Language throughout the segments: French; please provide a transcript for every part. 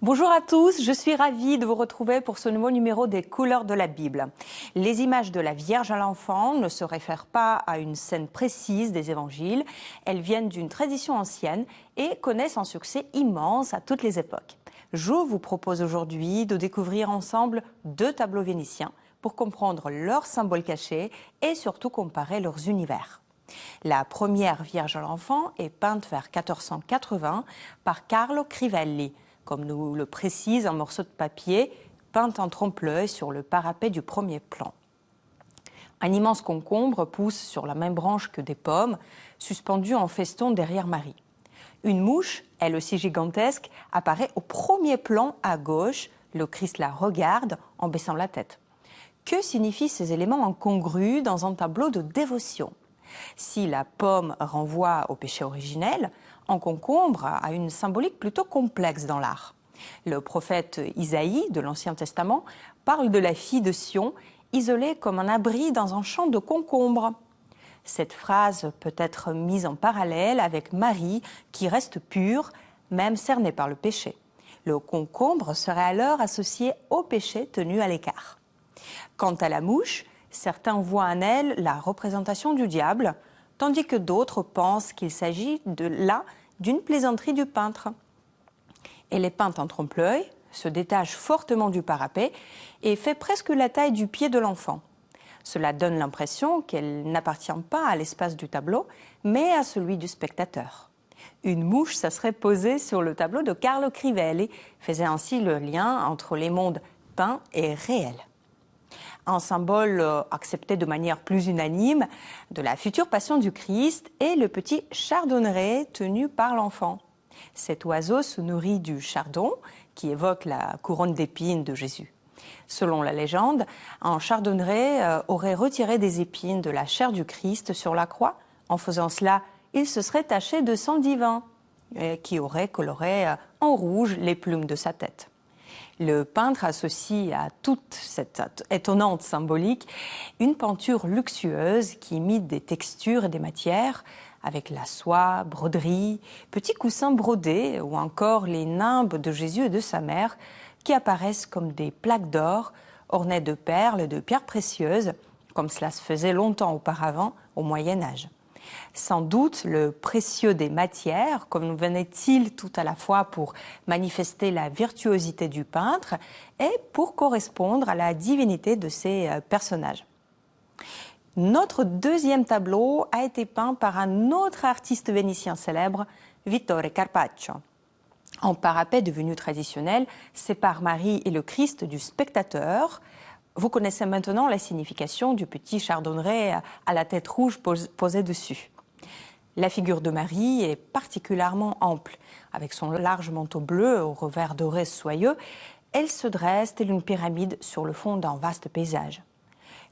Bonjour à tous, je suis ravie de vous retrouver pour ce nouveau numéro des couleurs de la Bible. Les images de la Vierge à l'enfant ne se réfèrent pas à une scène précise des évangiles, elles viennent d'une tradition ancienne et connaissent un succès immense à toutes les époques. Je vous propose aujourd'hui de découvrir ensemble 2 tableaux vénitiens pour comprendre leurs symboles cachés et surtout comparer leurs univers. La première Vierge à l'enfant est peinte vers 1480 par Carlo Crivelli, comme nous le précise un morceau de papier peint en trompe-l'œil sur le parapet du premier plan. Un immense concombre pousse sur la même branche que des pommes, suspendu en feston derrière Marie. Une mouche, elle aussi gigantesque, apparaît au premier plan à gauche. Le Christ la regarde en baissant la tête. Que signifient ces éléments incongrus dans un tableau de dévotion ? Si la pomme renvoie au péché originel, un concombre a une symbolique plutôt complexe dans l'art. Le prophète Isaïe de l'Ancien Testament parle de la fille de Sion, isolée comme un abri dans un champ de concombres. Cette phrase peut être mise en parallèle avec Marie qui reste pure, même cernée par le péché. Le concombre serait alors associé au péché tenu à l'écart. Quant à la mouche, certains voient en elle la représentation du diable, tandis que d'autres pensent qu'il s'agit d'une plaisanterie du peintre. Elle est peinte en trompe-l'œil, se détache fortement du parapet et fait presque la taille du pied de l'enfant. Cela donne l'impression qu'elle n'appartient pas à l'espace du tableau, mais à celui du spectateur. Une mouche, ça serait posée sur le tableau de Carlo Crivelli, faisait ainsi le lien entre les mondes peints et réels. Un symbole accepté de manière plus unanime de la future passion du Christ est le petit chardonneret tenu par l'enfant. Cet oiseau se nourrit du chardon qui évoque la couronne d'épines de Jésus. Selon la légende, un chardonneret aurait retiré des épines de la chair du Christ sur la croix. En faisant cela, il se serait taché de sang divin qui aurait coloré en rouge les plumes de sa tête. Le peintre associe à toute cette étonnante symbolique une peinture luxueuse qui imite des textures et des matières, avec la soie, broderie, petits coussins brodés ou encore les nimbes de Jésus et de sa mère qui apparaissent comme des plaques d'or ornées de perles et de pierres précieuses, comme cela se faisait longtemps auparavant au Moyen Âge. Sans doute, le précieux des matières, comme venait-il tout à la fois pour manifester la virtuosité du peintre et pour correspondre à la divinité de ses personnages. Notre deuxième tableau a été peint par un autre artiste vénitien célèbre, Vittore Carpaccio. Un parapet devenu traditionnel sépare Marie et le Christ du spectateur. Vous connaissez maintenant la signification du petit chardonneret à la tête rouge posée dessus. La figure de Marie est particulièrement ample. Avec son large manteau bleu au revers doré soyeux, elle se dresse telle une pyramide sur le fond d'un vaste paysage.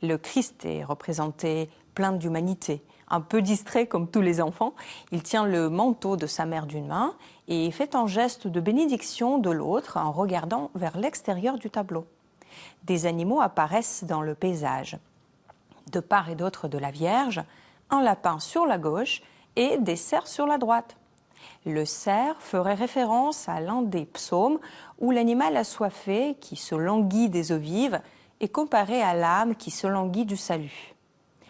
Le Christ est représenté plein d'humanité. Un peu distrait comme tous les enfants, il tient le manteau de sa mère d'une main et fait un geste de bénédiction de l'autre en regardant vers l'extérieur du tableau. Des animaux apparaissent dans le paysage. De part et d'autre de la Vierge, un lapin sur la gauche et des cerfs sur la droite. Le cerf ferait référence à l'un des psaumes où l'animal assoiffé qui se languit des eaux vives est comparé à l'âme qui se languit du salut.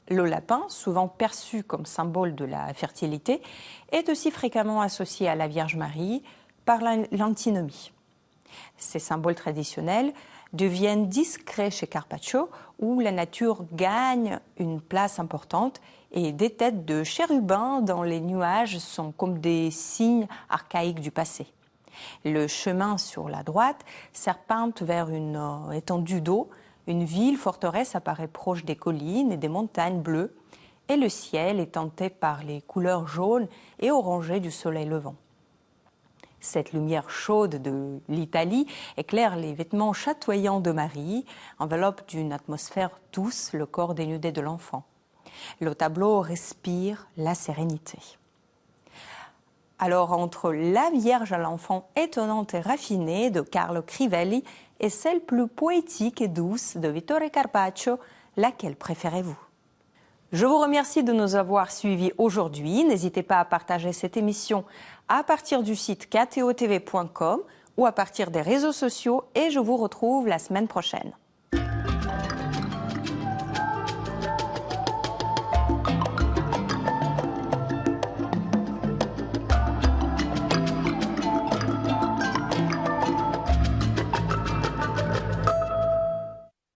Le lapin, souvent perçu comme symbole de la fertilité, est aussi fréquemment associé à la Vierge Marie par l'antinomie. Ces symboles traditionnels deviennent discrets chez Carpaccio, où la nature gagne une place importante et des têtes de chérubins dans les nuages sont comme des signes archaïques du passé. Le chemin sur la droite serpente vers une étendue d'eau. Une ville forteresse apparaît proche des collines et des montagnes bleues, et le ciel est teinté par les couleurs jaunes et orangées du soleil levant. Cette lumière chaude de l'Italie éclaire les vêtements chatoyants de Marie, enveloppe d'une atmosphère douce le corps dénudé de l'enfant. Le tableau respire la sérénité. Alors, entre la Vierge à l'enfant étonnante et raffinée de Carlo Crivelli et celle plus poétique et douce de Vittore Carpaccio, laquelle préférez-vous ? Je vous remercie de nous avoir suivis aujourd'hui. N'hésitez pas à partager cette émission à partir du site ktotv.com ou à partir des réseaux sociaux et je vous retrouve la semaine prochaine.